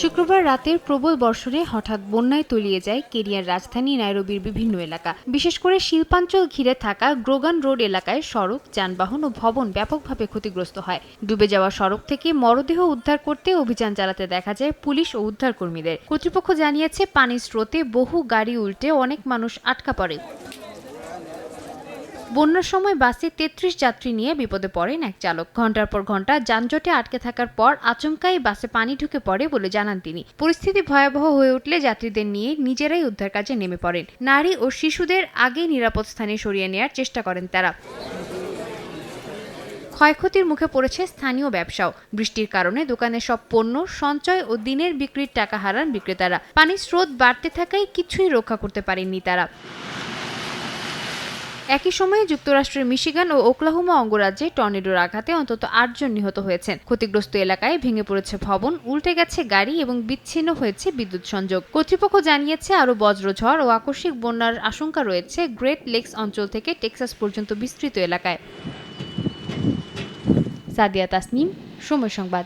শুক্রবার রাতের প্রবল বর্ষণে হঠাৎ বন্যায় তলিয়ে যায় কেনিয়ার রাজধানী নাইরোবির বিভিন্ন এলাকা। বিশেষ করে শিল্পাঞ্চল ঘিরে থাকা গ্রোগান রোড এলাকায় সড়ক, যানবাহন ও ভবন ব্যাপকভাবে ক্ষতিগ্রস্ত হয়। ডুবে যাওয়া সড়ক থেকে মরদেহ উদ্ধার করতে অভিযান চালাতে দেখা যায় পুলিশ ও উদ্ধারকর্মীদের। কর্তৃপক্ষ জানিয়েছে, পানির স্রোতে বহু গাড়ি উল্টে অনেক মানুষ আটকা পড়ে। বন্যার সময় বাসে ৩৩ যাত্রী নিয়ে বিপদে পড়েন এক চালক। ঘণ্টার পর ঘণ্টা যানজটে আটকে থাকার পর আচমকাই বাসে পানি ঢুকে পড়ে বলে জানান তিনি। পরিস্থিতি ভয়াবহ হয়ে উঠলে যাত্রীদের নিয়ে নিজেরাই উদ্ধার কাজে নেমে পড়েন। নারী ও শিশুদের আগে নিরাপদ স্থানে সরিয়ে নেয়ার চেষ্টা করেন তারা। ক্ষয়ক্ষতির মুখে পড়েছে স্থানীয় ব্যবসাও। বৃষ্টির কারণে দোকানের সব পণ্য, সঞ্চয় ও দিনের বিক্রির টাকা হারান বিক্রেতারা। পানির স্রোত বাড়তে থাকায় কিছুই রক্ষা করতে পারেননি তারা। একই সময়ে যুক্তরাষ্ট্রের মিশিগান ও ওকলাহোমা অঙ্গরাজ্যে টর্নেডোর আঘাতে অন্তত ৮ জন নিহত হয়েছেন। ক্ষতিগ্রস্ত এলাকায় ভেঙে পড়েছে ভবন, উল্টে গেছে গাড়ি এবং বিচ্ছিন্ন হয়েছে বিদ্যুৎ সংযোগ। কর্তৃপক্ষ জানিয়েছে, আরও বজ্রঝড় ও আকস্মিক বন্যার আশঙ্কা রয়েছে গ্রেট লেকস অঞ্চল থেকে টেক্সাস পর্যন্ত বিস্তৃত এলাকায়। সাদিয়া তাসনিম, সময় সংবাদ।